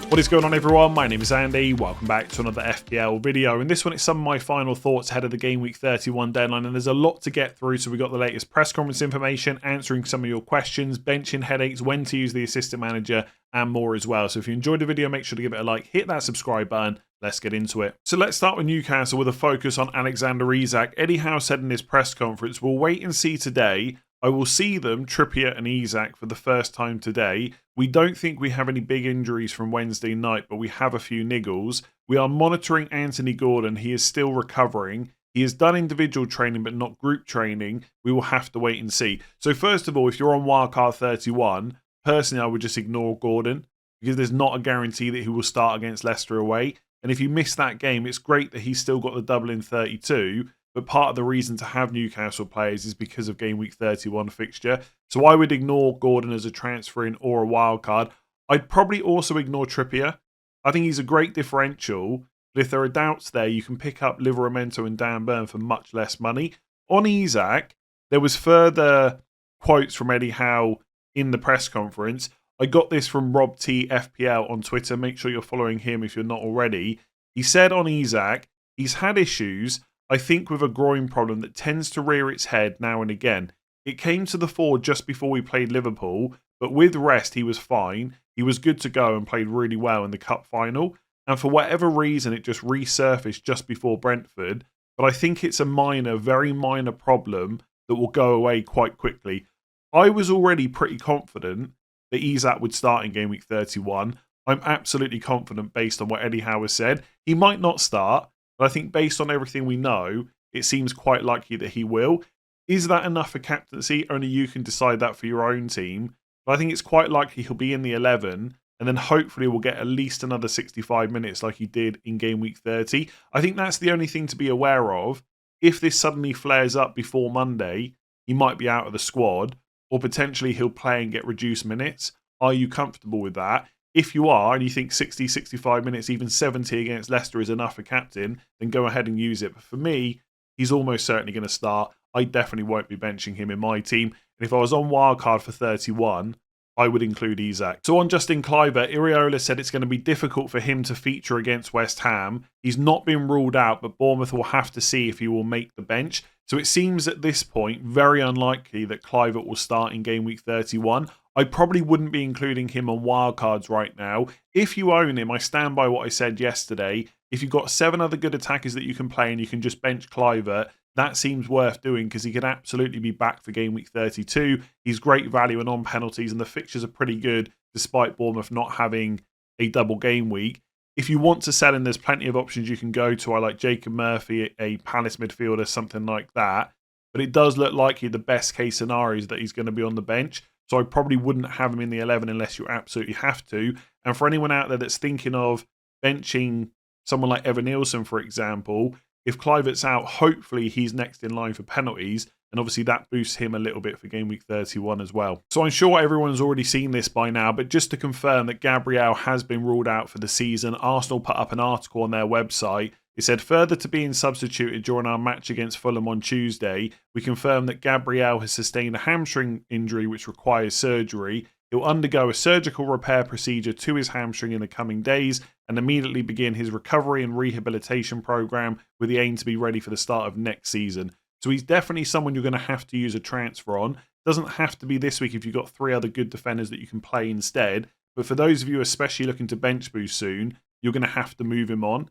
What is going on, everyone? My name is Andy. Welcome back to another FPL video. In this one, it's some of my final thoughts ahead of the Game Week 31 deadline, and there's a lot to get through. So we got the latest press conference information, answering some of your questions, benching headaches, when to use the assistant manager, and more as well. So if you enjoyed the video, make sure to give it a like, hit that subscribe button. Let's get into it. So let's start with Newcastle with a focus on Alexander Isak. Eddie Howe said in his press conference, "We'll wait and see today. I will see them, Trippier and Isak, for the first time today. We don't think we have any big injuries from Wednesday night, but we have a few niggles. We are monitoring Anthony Gordon. He is still recovering. He has done individual training, but not group training. We will have to wait and see." So first of all, if you're on Wildcard 31, personally, I would just ignore Gordon because there's not a guarantee that he will start against Leicester away. And if you miss that game, it's great that he's still got the double in 32. But part of the reason to have Newcastle players is because of Game Week 31 fixture. So I would ignore Gordon as a transfer in or a wild card. I'd probably also ignore Trippier. I think he's a great differential. But if there are doubts there, you can pick up Livramento and Davern for much less money. On Isak, there was further quotes from Eddie Howe in the press conference. I got this from Rob T FPL on Twitter. Make sure you're following him if you're not already. He said on Isak, he's had issues, I think, with a groin problem that tends to rear its head now and again. It came to the fore just before we played Liverpool, but with rest he was fine. He was good to go and played really well in the cup final. And for whatever reason, it just resurfaced just before Brentford. But I think it's a minor, very minor problem that will go away quite quickly. I was already pretty confident that Isak would start in Game Week 31. I'm absolutely confident based on what Eddie Howe has said. He might not start, but I think based on everything we know, it seems quite likely that he will. Is that enough for captaincy? Only you can decide that for your own team. But I think it's quite likely he'll be in the 11, and then hopefully we'll get at least another 65 minutes like he did in Game Week 30. I think that's the only thing to be aware of. If this suddenly flares up before Monday, he might be out of the squad, or potentially he'll play and get reduced minutes. Are you comfortable with that? If you are, and you think 60, 65 minutes, even 70 against Leicester is enough for captain, then go ahead and use it. But for me, he's almost certainly going to start. I definitely won't be benching him in my team. And if I was on wildcard for 31, I would include Isak. So on Justin Kluivert, Iraola said it's going to be difficult for him to feature against West Ham. He's not been ruled out, but Bournemouth will have to see if he will make the bench. So it seems at this point very unlikely that Kluivert will start in Game Week 31. I probably wouldn't be including him on wildcards right now. If you own him, I stand by what I said yesterday. If you've got 7 other good attackers that you can play and you can just bench Kluivert, that seems worth doing because he could absolutely be back for Game Week 32. He's great value and on penalties, and the fixtures are pretty good despite Bournemouth not having a double game week. If you want to sell in, there's plenty of options you can go to. I like Jacob Murphy, a Palace midfielder, something like that. But it does look likely the best case scenario is that he's going to be on the bench. So I probably wouldn't have him in the 11 unless you absolutely have to. And for anyone out there that's thinking of benching someone like Evan Nielsen, for example, if Kluivert's out, hopefully he's next in line for penalties. And obviously that boosts him a little bit for Game Week 31 as well. So I'm sure everyone's already seen this by now, but just to confirm that Gabriel has been ruled out for the season, Arsenal put up an article on their website. It said, further to being substituted during our match against Fulham on Tuesday, we confirm that Gabriel has sustained a hamstring injury which requires surgery. He'll undergo a surgical repair procedure to his hamstring in the coming days and immediately begin his recovery and rehabilitation program with the aim to be ready for the start of next season. So he's definitely someone you're going to have to use a transfer on. Doesn't have to be this week if you've got 3 other good defenders that you can play instead. But for those of you especially looking to bench boost soon, you're going to have to move him on.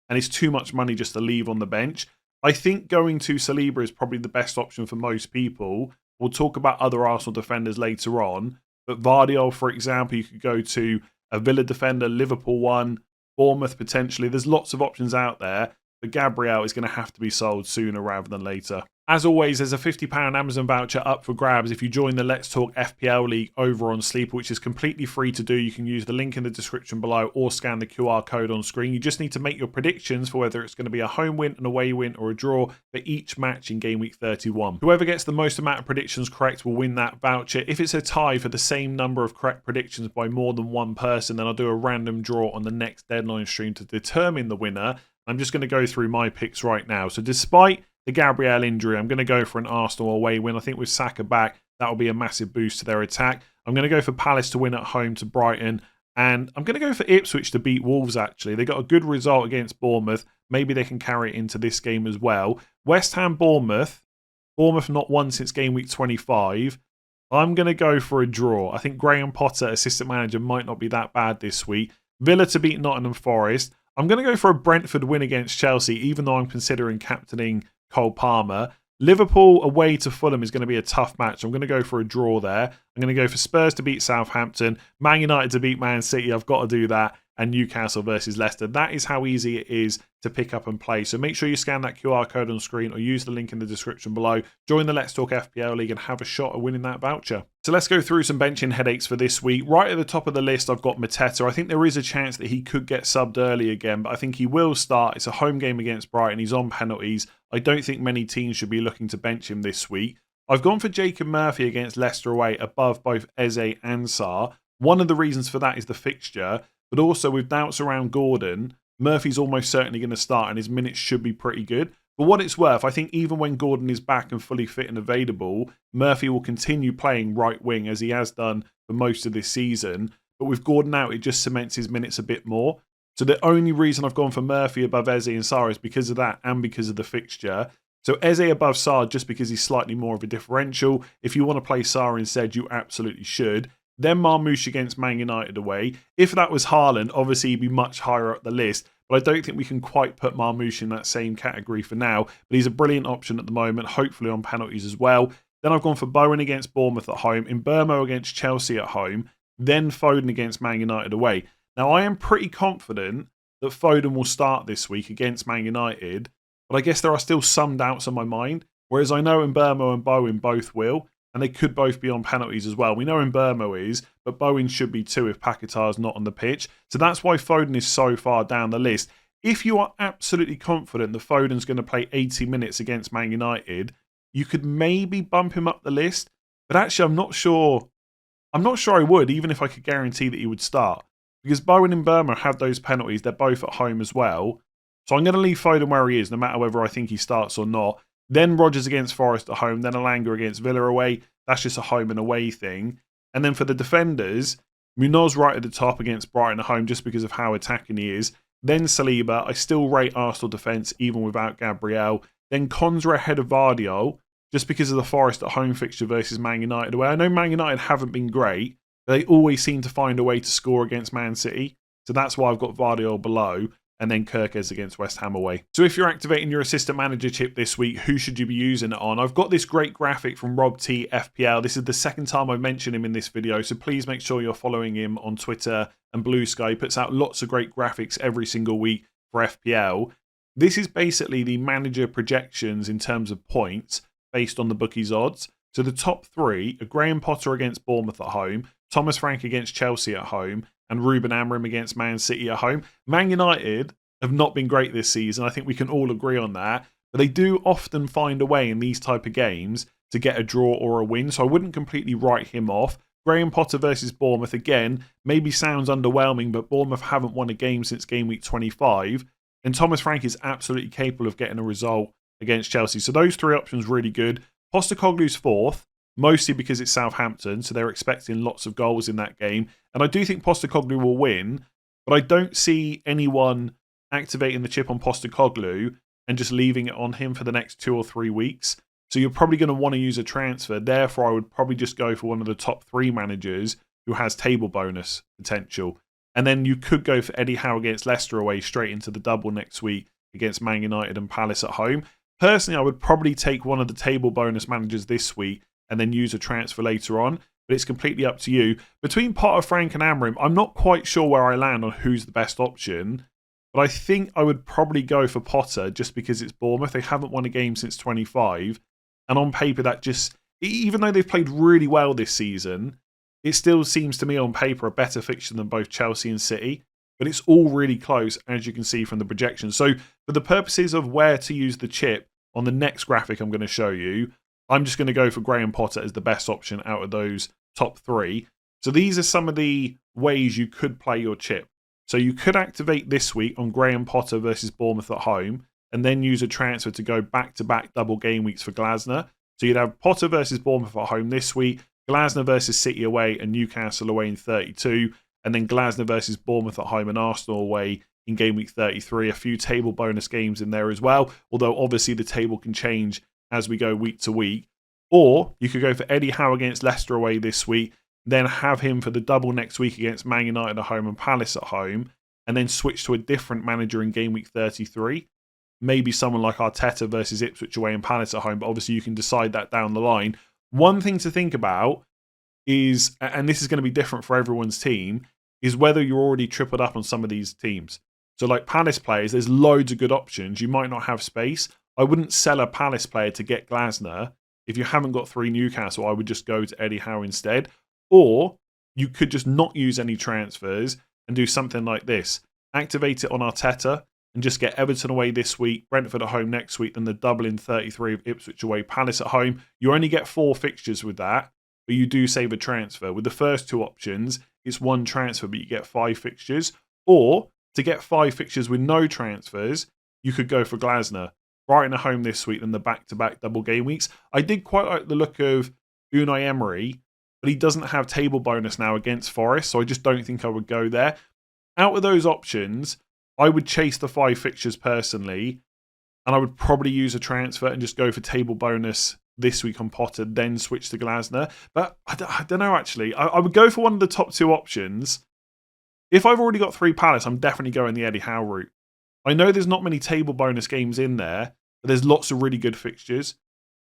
And it's too much money just to leave on the bench. I think going to Saliba is probably the best option for most people. We'll talk about other Arsenal defenders later on. But Vardiol, for example, you could go to a Villa defender, Liverpool one, Bournemouth potentially. There's lots of options out there. But Gabriel is going to have to be sold sooner rather than later. As always, there's a £50 Amazon voucher up for grabs if you join the Let's Talk FPL League over on Sleeper, which is completely free to do. You can use the link in the description below or scan the QR code on screen. You just need to make your predictions for whether it's going to be a home win, an away win, or a draw for each match in Game Week 31. Whoever gets the most amount of predictions correct will win that voucher. If it's a tie for the same number of correct predictions by more than one person, then I'll do a random draw on the next deadline stream to determine the winner. I'm just going to go through my picks right now. So despite the Gabriel injury, I'm going to go for an Arsenal away win. I think with Saka back, that will be a massive boost to their attack. I'm going to go for Palace to win at home to Brighton. And I'm going to go for Ipswich to beat Wolves, actually. They got a good result against Bournemouth. Maybe they can carry it into this game as well. West Ham, Bournemouth. Bournemouth not won since game week 25. I'm going to go for a draw. I think Graham Potter, assistant manager, might not be that bad this week. Villa to beat Nottingham Forest. I'm going to go for a Brentford win against Chelsea, even though I'm considering captaining Cole Palmer. Liverpool away to Fulham is going to be a tough match. I'm going to go for a draw there. I'm going to go for Spurs to beat Southampton, Man United to beat Man City. I've got to do that. And Newcastle versus Leicester. That is how easy it is to pick up and play. So make sure you scan that QR code on screen or use the link in the description below. Join the Let's Talk FPL League and have a shot at winning that voucher. So let's go through some benching headaches for this week. Right at the top of the list, I've got Mateta. I think there is a chance that he could get subbed early again, but I think he will start. It's a home game against Brighton. He's on penalties. I don't think many teams should be looking to bench him this week. I've gone for Jacob Murphy against Leicester away above both Eze and Sarr. One of the reasons for that is the fixture. But also with doubts around Gordon, Murphy's almost certainly going to start and his minutes should be pretty good. For what it's worth, I think even when Gordon is back and fully fit and available, Murphy will continue playing right wing as he has done for most of this season. But with Gordon out, it just cements his minutes a bit more. So the only reason I've gone for Murphy above Eze and Sarr is because of that and because of the fixture. So Eze above Sarr just because he's slightly more of a differential. If you want to play Sarr instead, you absolutely should. Then Marmoush against Man United away. If that was Haaland, obviously he'd be much higher up the list. But I don't think we can quite put Marmoush in that same category for now. But he's a brilliant option at the moment, hopefully on penalties as well. Then I've gone for Bowen against Bournemouth at home, Mbeumo against Chelsea at home, then Foden against Man United away. Now I am pretty confident that Foden will start this week against Man United. But I guess there are still some doubts on my mind. Whereas I know Mbeumo and Bowen both will. And they could both be on penalties as well. We know Mbeumo is, but Bowen should be too if Paquetá's not on the pitch. So that's why Foden is so far down the list. If you are absolutely confident that Foden's going to play 80 minutes against Man United, you could maybe bump him up the list. But actually, I'm not sure I would, even if I could guarantee that he would start. Because Bowen and Mbeumo have those penalties. They're both at home as well. So I'm going to leave Foden where he is, no matter whether I think he starts or not. Then Rodgers against Forest at home. Then Alanga against Villa away. That's just a home and away thing. And then for the defenders, Munoz right at the top against Brighton at home just because of how attacking he is. Then Saliba. I still rate Arsenal defence even without Gabriel. Then Konsa ahead of Vardiol just because of the Forest at home fixture versus Man United away. I know Man United haven't been great, but they always seem to find a way to score against Man City. So that's why I've got Vardiol below. And then Kirkes against West Ham away. So if you're activating your assistant manager chip this week, who should you be using it on? I've got this great graphic from Rob T FPL. This is the second time I've mentioned him in this video, so please make sure you're following him on Twitter and Blue Sky. He puts out lots of great graphics every single week for FPL. This is basically the manager projections in terms of points based on the bookies odds. So the top three are Graham Potter against Bournemouth at home, Thomas Frank against Chelsea at home, and Ruben Amorim against Man City at home. Man United have not been great this season. I think we can all agree on that. But they do often find a way in these type of games to get a draw or a win. So I wouldn't completely write him off. Graham Potter versus Bournemouth, again, maybe sounds underwhelming, but Bournemouth haven't won a game since game week 25. And Thomas Frank is absolutely capable of getting a result against Chelsea. So those three options really good. Postecoglou's fourth. Mostly because it's Southampton, so they're expecting lots of goals in that game. And I do think Postecoglou will win, but I don't see anyone activating the chip on Postecoglou and just leaving it on him for the next 2 or 3 weeks. So you're probably going to want to use a transfer. Therefore, I would probably just go for one of the top 3 managers who has table bonus potential. And then you could go for Eddie Howe against Leicester away straight into the double next week against Man United and Palace at home. Personally, I would probably take one of the table bonus managers this week and then use a transfer later on. But it's completely up to you. Between Potter, Frank and Amorim, I'm not quite sure where I land on who's the best option. But I think I would probably go for Potter just because it's Bournemouth. They haven't won a game since 25. And on paper, that just, even though they've played really well this season, it still seems to me on paper a better fixture than both Chelsea and City. But it's all really close, as you can see from the projections. So for the purposes of where to use the chip on the next graphic I'm going to show you, I'm just going to go for Graham Potter as the best option out of those top 3. So these are some of the ways you could play your chip. So you could activate this week on Graham Potter versus Bournemouth at home and then use a transfer to go back-to-back double game weeks for Glasner. So you'd have Potter versus Bournemouth at home this week, Glasner versus City away and Newcastle away in 32. and then Glasgow versus Bournemouth at home and Arsenal away in game week 33. A few table bonus games in there as well, although obviously the table can change as we go week to week. Or you could go for Eddie Howe against Leicester away this week, then have him for the double next week against Man United at home and Palace at home, and then switch to a different manager in game week 33. Maybe someone like Arteta versus Ipswich away and Palace at home, but obviously you can decide that down the line. One thing to think about is, and this is going to be different for everyone's team, is whether you're already tripled up on some of these teams. So like Palace players, there's loads of good options. You might not have space. I wouldn't sell a Palace player to get Glasner. If you haven't got 3 Newcastle, I would just go to Eddie Howe instead. Or you could just not use any transfers and do something like this. Activate it on Arteta and just get Everton away this week, Brentford at home next week, then the double in 33 of Ipswich away, Palace at home. You only get 4 fixtures with that, but you do save a transfer. With the first 2 options, it's 1 transfer, but you get 5 fixtures. Or to get 5 fixtures with no transfers, you could go for Glasner. Brighton at home this week, then the back-to-back double game weeks. I did quite like the look of Unai Emery, but he doesn't have table bonus now against Forest, so I just don't think I would go there. Out of those options, I would chase the 5 fixtures personally, and I would probably use a transfer and just go for table bonus this week on Potter, then switch to Glasner. But I don't know, actually. I would go for one of the top 2 options. If I've already got 3 Palace, I'm definitely going the Eddie Howe route. I know there's not many table bonus games in there, but there's lots of really good fixtures.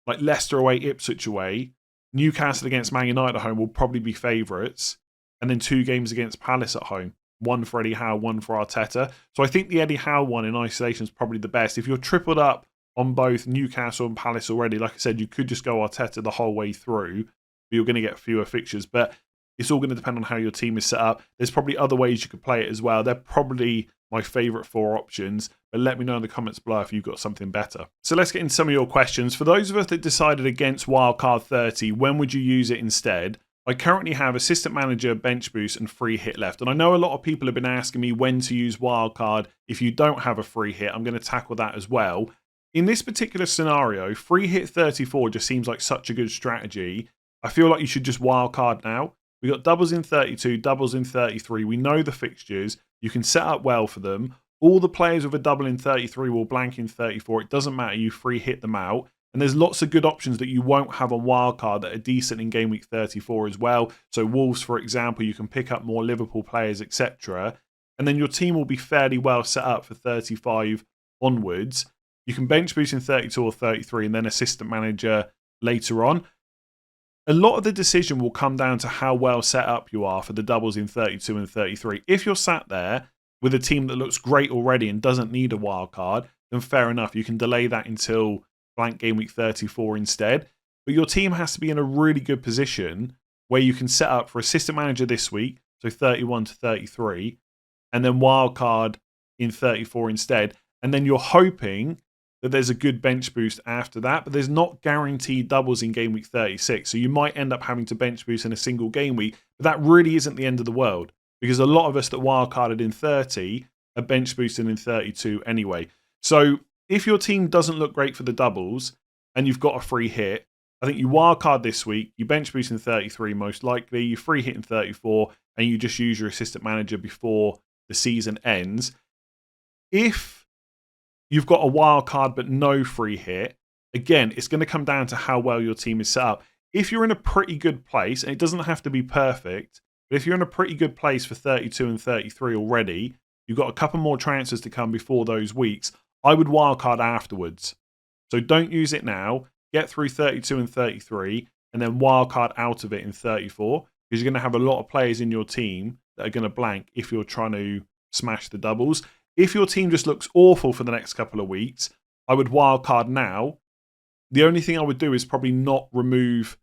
Like Leicester away, Ipswich away. Newcastle against Man United at home will probably be favourites. And then 2 games against Palace at home. 1 for Eddie Howe, 1 for Arteta. So I think the Eddie Howe one in isolation is probably the best. If you're tripled up on both Newcastle and Palace already, like I said, you could just go Arteta the whole way through. But you're going to get fewer fixtures. But it's all going to depend on how your team is set up. There's probably other ways you could play it as well. They're probably my favourite 4 options, but let me know in the comments below if you've got something better. So let's get into some of your questions. For those of us that decided against Wildcard 30, when would you use it instead? I currently have assistant manager, bench boost, and free hit left. And I know a lot of people have been asking me when to use Wildcard if you don't have a free hit. I'm going to tackle that as well. In this particular scenario, free hit 34 just seems like such a good strategy. I feel like you should just Wildcard now. We got doubles in 32, doubles in 33. We know the fixtures. You can set up well for them. All the players with a double in 33 will blank in 34. It doesn't matter. You free hit them out. And there's lots of good options that you won't have on Wildcard that are decent in game week 34 as well. So Wolves, for example, you can pick up more Liverpool players, etc. And then your team will be fairly well set up for 35 onwards. You can bench boost in 32 or 33 and then assistant manager later on. A lot of the decision will come down to how well set up you are for the doubles in 32 and 33. If you're sat there with a team that looks great already and doesn't need a wild card, then fair enough. You can delay that until blank game week 34 instead. But your team has to be in a really good position where you can set up for assistant manager this week, so 31 to 33, and then wild card in 34 instead. And then you're hoping that there's a good bench boost after that, but there's not guaranteed doubles in game week 36. So you might end up having to bench boost in a single game week, but that really isn't the end of the world because a lot of us that wildcarded in 30 are bench boosting in 32 anyway. So if your team doesn't look great for the doubles and you've got a free hit, I think you wildcard this week, you bench boost in 33 most likely, you free hit in 34, and you just use your assistant manager before the season ends. If you've got a wild card but no free hit, again, it's going to come down to how well your team is set up. If you're in a pretty good place, and it doesn't have to be perfect, but if you're in a pretty good place for 32 and 33 already, you've got a couple more transfers to come before those weeks, I would wildcard afterwards. So don't use it now, get through 32 and 33, and then wildcard out of it in 34, because you're going to have a lot of players in your team that are going to blank if you're trying to smash the doubles. If your team just looks awful for the next couple of weeks, I would wildcard now. The only thing I would do is probably not remove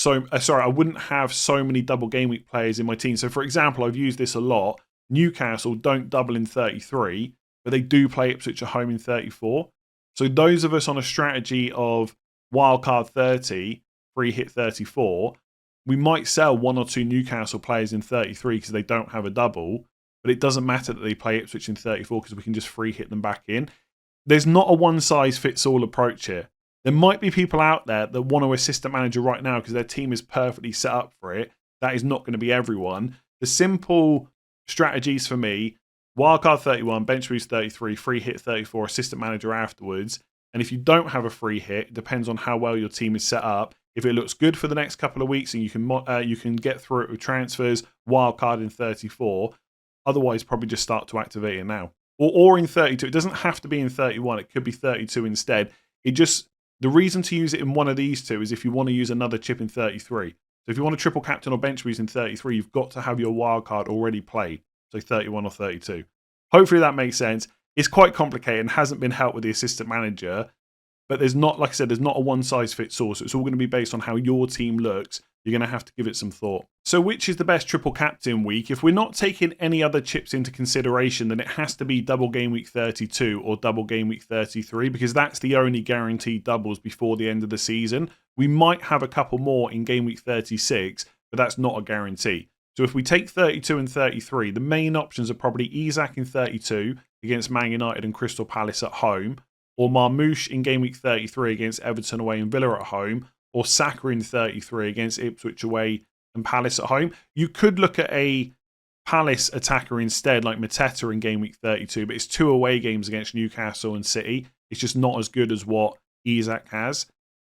I wouldn't have so many double game week players in my team. So for example, I've used this a lot. Newcastle don't double in 33, but they do play Ipswich at home in 34. So those of us on a strategy of wildcard 30, free hit 34, we might sell 1 or 2 Newcastle players in 33 because they don't have a double. But it doesn't matter that they play Ipswich in 34 because we can just free hit them back in. There's not a one-size-fits-all approach here. There might be people out there that want to assistant manager right now because their team is perfectly set up for it. That is not going to be everyone. The simple strategies for me: wildcard 31, bench boost 33, free hit 34, assistant manager afterwards. And if you don't have a free hit, it depends on how well your team is set up. If it looks good for the next couple of weeks and you can get through it with transfers, wildcard in 34. Otherwise, probably just start to activate it now. Or in 32. It doesn't have to be in 31. It could be 32 instead. The reason to use it in one of these two is if you want to use another chip in 33. So if you want to triple captain or bench boost in 33, you've got to have your wildcard already played. So 31 or 32. Hopefully that makes sense. It's quite complicated and hasn't been helped with the assistant manager. But there's not, like I said, there's not a one-size-fits-all. So it's all going to be based on how your team looks. You're going to have to give it some thought. So which is the best triple captain week? If we're not taking any other chips into consideration, then it has to be double game week 32 or double game week 33, because that's the only guaranteed doubles before the end of the season. We might have a couple more in game week 36, but that's not a guarantee. So if we take 32 and 33, the main options are probably Isak in 32 against Man United and Crystal Palace at home, or Marmoush in game week 33 against Everton away and Villa at home, or Saka in 33 against Ipswich away and Palace at home. You could look at a Palace attacker instead, like Mateta in game week 32, but it's 2 away games against Newcastle and City. It's just not as good as what Isak has.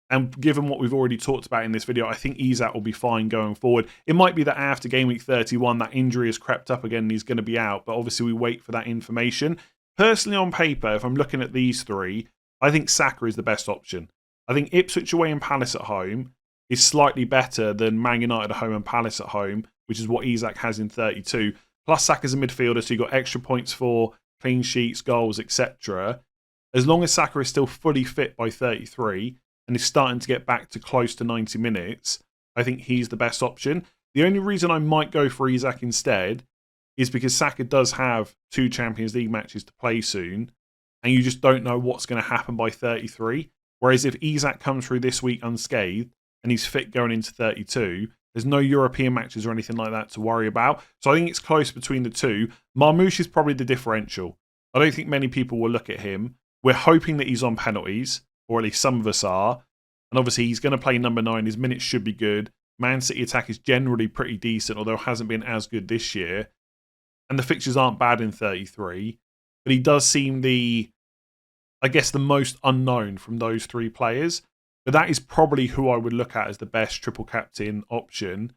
And given what we've already talked about in this video, I think Isak will be fine going forward. It might be that after game week 31, that injury has crept up again and he's going to be out, but obviously we wait for that information. Personally, on paper, if I'm looking at these three, I think Saka is the best option. I think Ipswich away and Palace at home is slightly better than Man United at home and Palace at home, which is what Isak has in 32. Plus, Saka's a midfielder, so you've got extra points for clean sheets, goals, etc. As long as Saka is still fully fit by 33 and is starting to get back to close to 90 minutes, I think he's the best option. The only reason I might go for Isak instead is because Saka does have 2 Champions League matches to play soon, and you just don't know what's going to happen by 33. Whereas if Isak comes through this week unscathed and he's fit going into 32, there's no European matches or anything like that to worry about. So I think it's close between the two. Marmoush is probably the differential. I don't think many people will look at him. We're hoping that he's on penalties, or at least some of us are. And obviously he's going to play number 9. His minutes should be good. Man City attack is generally pretty decent, although it hasn't been as good this year. And the fixtures aren't bad in 33. But he does seem the most unknown from those 3 players. But that is probably who I would look at as the best triple captain option.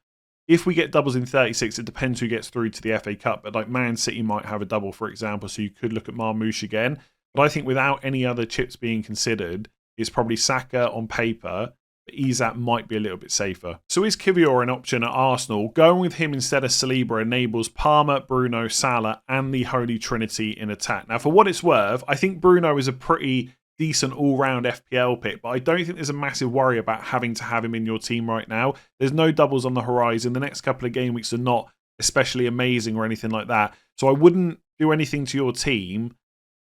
If we get doubles in 36, it depends who gets through to the FA Cup. But like Man City might have a double, for example, so you could look at Marmoush again. But I think without any other chips being considered, it's probably Saka on paper. But Isak might be a little bit safer. So is Kiwior an option at Arsenal? Going with him instead of Saliba enables Palmer, Bruno, Salah and the Holy Trinity in attack. Now, for what it's worth, I think Bruno is a pretty decent all-round FPL pick, but I don't think there's a massive worry about having to have him in your team right now. There's no doubles on the horizon. The next couple of game weeks are not especially amazing or anything like that. So I wouldn't do anything to your team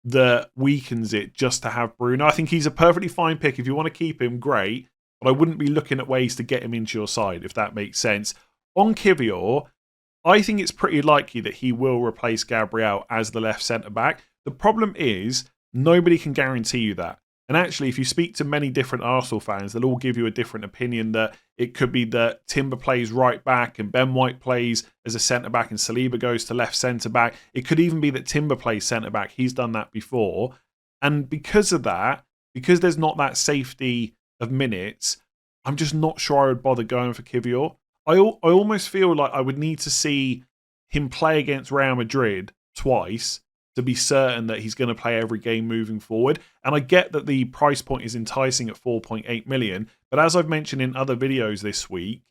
that weakens it just to have Bruno. I think he's a perfectly fine pick. If you want to keep him, great. But I wouldn't be looking at ways to get him into your side, if that makes sense. On Kiwior, I think it's pretty likely that he will replace Gabriel as the left centre-back. The problem is, nobody can guarantee you that. And actually, if you speak to many different Arsenal fans, they'll all give you a different opinion that it could be that Timber plays right back and Ben White plays as a centre-back and Saliba goes to left centre-back. It could even be that Timber plays centre-back. He's done that before. And because of that, because there's not that safety of minutes, I'm just not sure I would bother going for Kiwior. I almost feel like I would need to see him play against Real Madrid twice to be certain that he's going to play every game moving forward. And I get that the price point is enticing at 4.8 million, but as I've mentioned in other videos this week,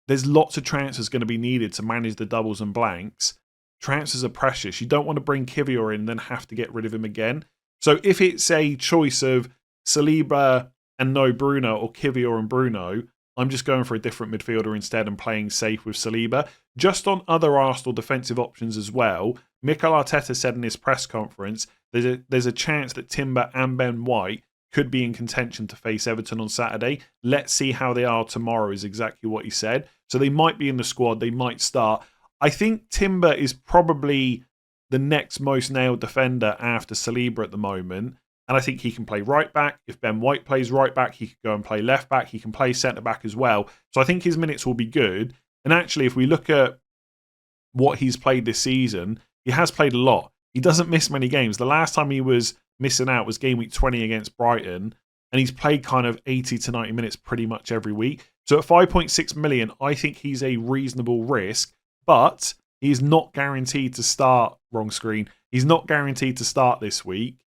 there's lots of transfers going to be needed to manage the doubles and blanks. Transfers are precious. You don't want to bring Kiwior in and then have to get rid of him again. So if it's a choice of Saliba and no Bruno, or Kiwior and Bruno, I'm just going for a different midfielder instead and playing safe with Saliba. Just on other Arsenal defensive options as well, Mikel Arteta said in his press conference there's a chance that Timber and Ben White could be in contention to face Everton on Saturday. Let's see how they are tomorrow is exactly what he said. So they might be in the squad, they might start. I think Timber is probably the next most nailed defender after Saliba at the moment. And I think he can play right back. If Ben White plays right back, he could go and play left back. He can play centre back as well. So I think his minutes will be good. And actually, if we look at what he's played this season, he has played a lot. He doesn't miss many games. The last time he was missing out was game week 20 against Brighton, and he's played kind of 80 to 90 minutes pretty much every week. So at 5.6 million, I think he's a reasonable risk, but he's not guaranteed to start. Wrong screen. He's not guaranteed to start this week.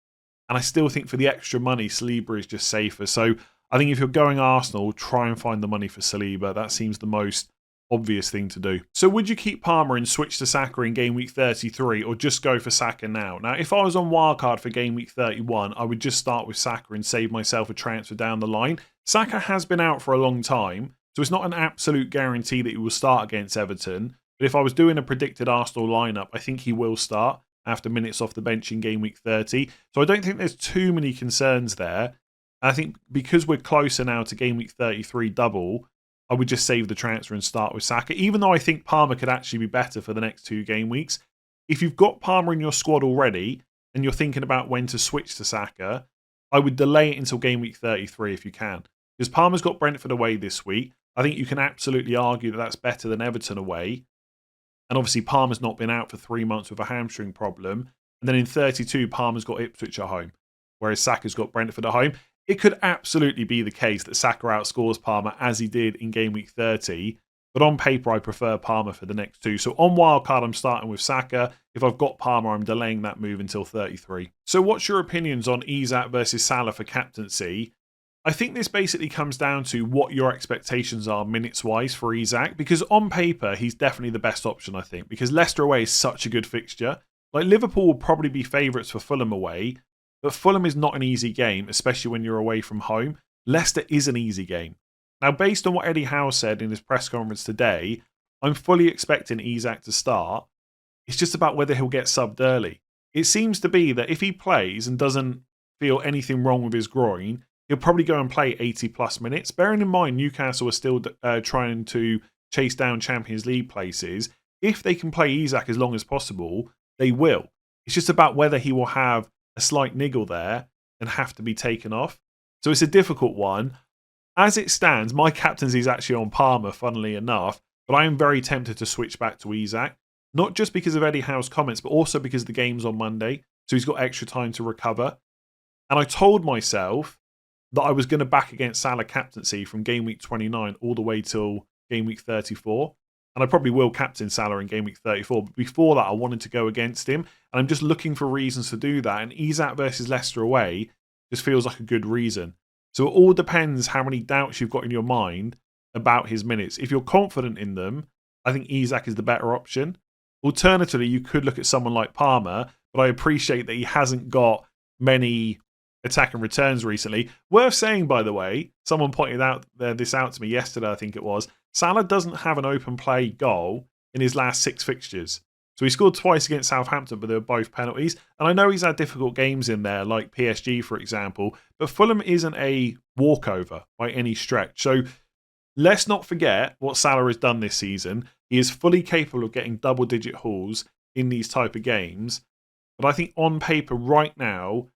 And I still think for the extra money, Saliba is just safer. So I think if you're going Arsenal, try and find the money for Saliba. That seems the most obvious thing to do. So would you keep Palmer and switch to Saka in game week 33, or just go for Saka now? Now, if I was on Wildcard for game week 31, I would just start with Saka and save myself a transfer down the line. Saka has been out for a long time, so it's not an absolute guarantee that he will start against Everton. But if I was doing a predicted Arsenal lineup, I think he will start after minutes off the bench in game week 30. So I don't think there's too many concerns there. I think because we're closer now to game week 33 double, I would just save the transfer and start with Saka, even though I think Palmer could actually be better for the next 2 game weeks. If you've got Palmer in your squad already and you're thinking about when to switch to Saka, I would delay it until game week 33 if you can. Because Palmer's got Brentford away this week. I think you can absolutely argue that that's better than Everton away. And obviously Palmer's not been out for 3 months with a hamstring problem. And then in 32, Palmer's got Ipswich at home, whereas Saka's got Brentford at home. It could absolutely be the case that Saka outscores Palmer as he did in game week 30. But on paper, I prefer Palmer for the next 2. So on wildcard, I'm starting with Saka. If I've got Palmer, I'm delaying that move until 33. So what's your opinions on Isak versus Salah for captaincy? I think this basically comes down to what your expectations are minutes-wise for Isak. Because on paper, he's definitely the best option, I think. Because Leicester away is such a good fixture. Like Liverpool will probably be favourites for Fulham away. But Fulham is not an easy game, especially when you're away from home. Leicester is an easy game. Now, based on what Eddie Howe said in his press conference today, I'm fully expecting Isak to start. It's just about whether he'll get subbed early. It seems to be that if he plays and doesn't feel anything wrong with his groin, he'll probably go and play 80 plus minutes. Bearing in mind, Newcastle are still trying to chase down Champions League places. If they can play Isak as long as possible, they will. It's just about whether he will have a slight niggle there and have to be taken off. So it's a difficult one. As it stands, my captaincy is actually on Palmer, funnily enough, but I am very tempted to switch back to Isak. Not just because of Eddie Howe's comments, but also because the game's on Monday, so he's got extra time to recover. And I told myself that I was going to back against Salah captaincy from game week 29 all the way till game week 34. And I probably will captain Salah in game week 34. But before that, I wanted to go against him. And I'm just looking for reasons to do that. And Isak versus Leicester away just feels like a good reason. So it all depends how many doubts you've got in your mind about his minutes. If you're confident in them, I think Isak is the better option. Alternatively, you could look at someone like Palmer, but I appreciate that he hasn't got many attack and returns recently. Worth saying, by the way, someone pointed out this out to me yesterday, I think it was. Salah doesn't have an open play goal in his last 6 fixtures. So he scored twice against Southampton, but they were both penalties. And I know he's had difficult games in there, like PSG, for example. But Fulham isn't a walkover by any stretch. So let's not forget what Salah has done this season. He is fully capable of getting double-digit hauls in these type of games. But I think on paper right now,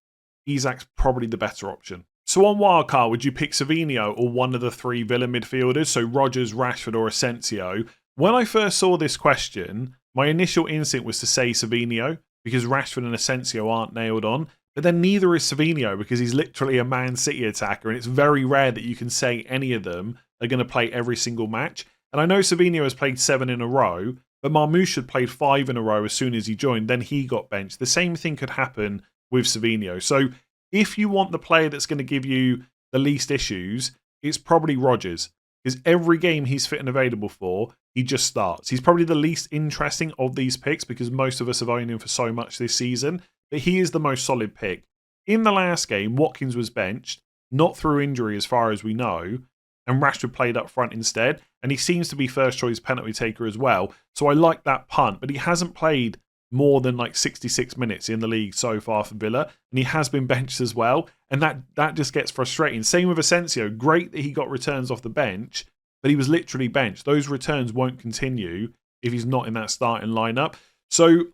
Isak's probably the better option. So on wildcard, would you pick Savinho or one of the 3 Villa midfielders, so Rodgers, Rashford or Asensio? When I first saw this question, my initial instinct was to say Savinho because Rashford and Asensio aren't nailed on. But then neither is Savinho because he's literally a Man City attacker and it's very rare that you can say any of them are going to play every single match. And I know Savinho has played 7 in a row, but Marmoush had played 5 in a row as soon as he joined. Then he got benched. The same thing could happen with Savinho. So if you want the player that's going to give you the least issues, it's probably Rodgers. Because every game he's fit and available for, he just starts. He's probably the least interesting of these picks because most of us have owned him for so much this season. But he is the most solid pick. In the last game, Watkins was benched, not through injury as far as we know, and Rashford played up front instead. And he seems to be first choice penalty taker as well. So I like that punt. But he hasn't played more than like 66 minutes in the league so far for Villa, and he has been benched as well, and that just gets frustrating. Same with Asensio. Great that he got returns off the bench, but he was literally benched. Those returns won't continue if he's not in that starting lineup. So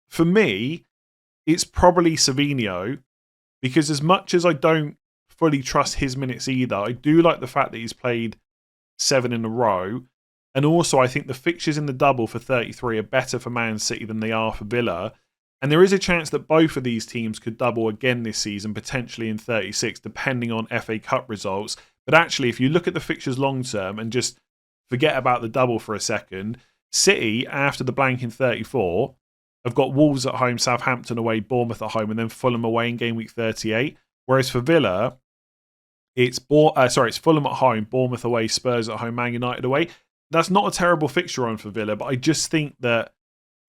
for me, it's probably Savinho, because as much as I don't fully trust his minutes either, I do like the fact that he's played 7 in a row. And also, I think the fixtures in the double for 33 are better for Man City than they are for Villa. And there is a chance that both of these teams could double again this season, potentially in 36, depending on FA Cup results. But actually, if you look at the fixtures long term and just forget about the double for a second, City, after the blank in 34, have got Wolves at home, Southampton away, Bournemouth at home, and then Fulham away in game week 38. Whereas for Villa, it's Fulham at home, Bournemouth away, Spurs at home, Man United away. That's not a terrible fixture run for Villa, but I just think that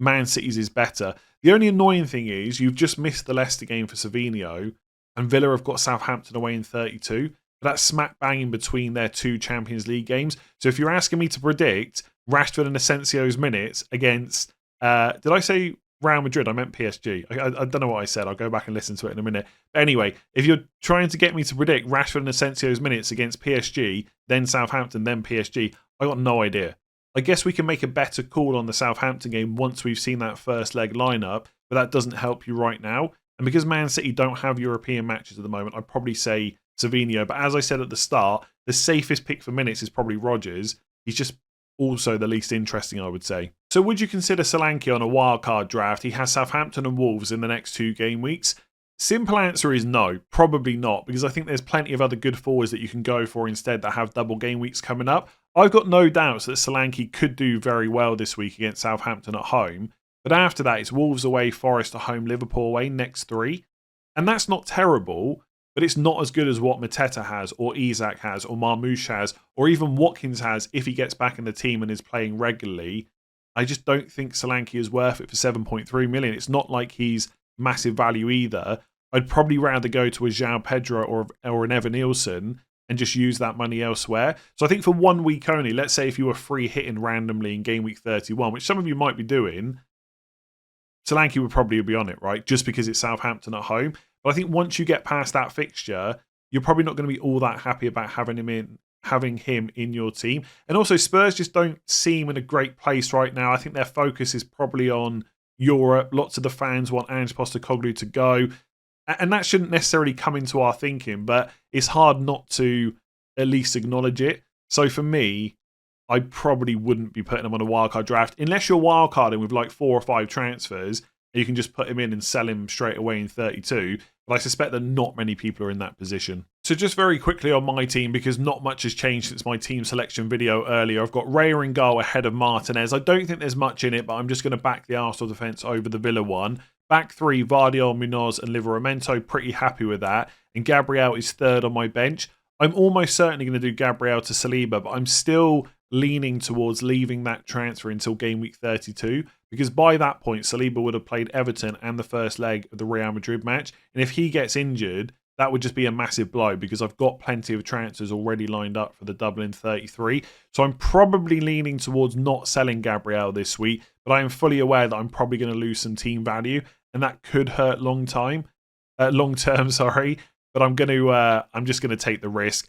Man City's is better. The only annoying thing is you've just missed the Leicester game for Savinho, and Villa have got Southampton away in 32. But that's smack bang in between their 2 Champions League games. So if you're asking me to predict Rashford and Asensio's minutes against, did I say Real Madrid? I meant PSG. I don't know what I said. I'll go back and listen to it in a minute. But anyway, if you're trying to get me to predict Rashford and Asensio's minutes against PSG, then Southampton, then PSG, I got no idea. I guess we can make a better call on the Southampton game once we've seen that first leg lineup, but that doesn't help you right now. And because Man City don't have European matches at the moment, I'd probably say Savinho. But as I said at the start, the safest pick for minutes is probably Rodgers. He's just also the least interesting, I would say. So would you consider Solanke on a wildcard draft? He has Southampton and Wolves in the next 2 game weeks. Simple answer is no, probably not, because I think there's plenty of other good forwards that you can go for instead that have double game weeks coming up. I've got no doubts that Solanke could do very well this week against Southampton at home, but after that it's Wolves away, Forest at home, Liverpool away, next 3. And that's not terrible, but it's not as good as what Mateta has, or Isak has, or Marmoush has, or even Watkins has if he gets back in the team and is playing regularly. I just don't think Solanke is worth it for 7.3 million. It's not like he's massive value either. I'd probably rather go to a João Pedro or an Evan Nielsen and just use that money elsewhere. So I think for 1 week only, let's say if you were free hitting randomly in game week 31, which some of you might be doing, Solanke would probably be on it, right? Just because it's Southampton at home. But I think once you get past that fixture, you're probably not going to be all that happy about having him in your team. And also Spurs just don't seem in a great place right now. I think their focus is probably on Europe. Lots of the fans want Ange Postecoglou to go. And that shouldn't necessarily come into our thinking, but it's hard not to at least acknowledge it. So for me, I probably wouldn't be putting him on a wildcard draft unless you're wildcarding with like 4 or 5 transfers. And you can just put him in and sell him straight away in 32. But I suspect that not many people are in that position. So just very quickly on my team, because not much has changed since my team selection video earlier. I've got Raya in goal ahead of Martinez. I don't think there's much in it, but I'm just going to back the Arsenal defence over the Villa one. Back 3, Vardiol, Munoz and Livramento. Pretty happy with that. And Gabriel is 3rd on my bench. I'm almost certainly going to do Gabriel to Saliba, but I'm still leaning towards leaving that transfer until game week 32, because by that point Saliba would have played Everton and the first leg of the Real Madrid match, and if he gets injured, that would just be a massive blow, because I've got plenty of transfers already lined up for the Dublin 33. So I'm probably leaning towards not selling Gabriel this week, but I am fully aware that I'm probably going to lose some team value, and that could hurt long term. But I'm just going to take the risk.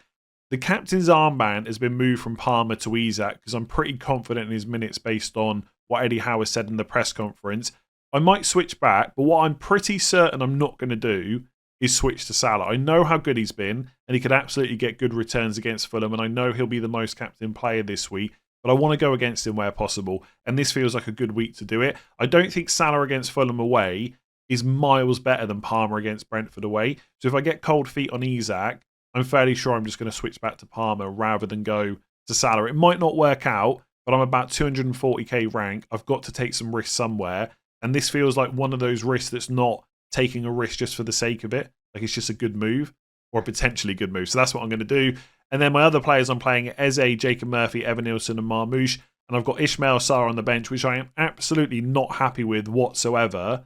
The captain's armband has been moved from Palmer to Isak because I'm pretty confident in his minutes based on what Eddie Howe has said in the press conference. I might switch back, but what I'm pretty certain I'm not going to do is switch to Salah. I know how good he's been, and he could absolutely get good returns against Fulham, and I know he'll be the most captain player this week, but I want to go against him where possible, and this feels like a good week to do it. I don't think Salah against Fulham away is miles better than Palmer against Brentford away, so if I get cold feet on Isak, I'm fairly sure I'm just going to switch back to Palmer rather than go to Salah. It might not work out, but I'm about 240k rank. I've got to take some risks somewhere. And this feels like one of those risks that's not taking a risk just for the sake of it. Like it's just a good move or a potentially good move. So that's what I'm going to do. And then my other players I'm playing Eze, Jacob Murphy, Evan Nielsen and Marmoush. And I've got Ismail Sarr on the bench, which I am absolutely not happy with whatsoever.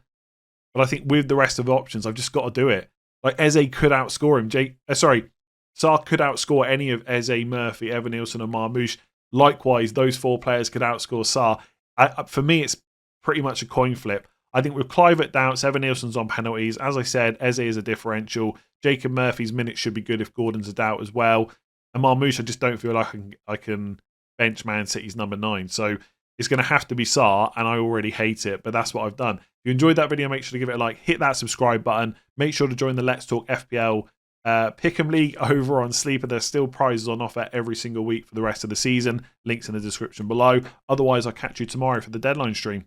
But I think with the rest of the options, I've just got to do it. Like Eze could outscore him. Sarr could outscore any of Eze, Murphy, Evan Nielsen and Marmoush. Likewise, those 4 players could outscore Sarr. For me, it's pretty much a coin flip. I think with Kluivert doubts, Evan Nielsen's on penalties. As I said, Eze is a differential. Jacob Murphy's minutes should be good if Gordon's a doubt as well. And Marmoush, I just don't feel like I can bench Man City's number 9. So it's going to have to be Sarr, and I already hate it, but that's what I've done. If you enjoyed that video, make sure to give it a like, hit that subscribe button, make sure to join the Let's Talk FPL Pick'em League over on Sleeper. There's still prizes on offer every single week for the rest of the season. Links in the description below. Otherwise, I'll catch you tomorrow for the deadline stream.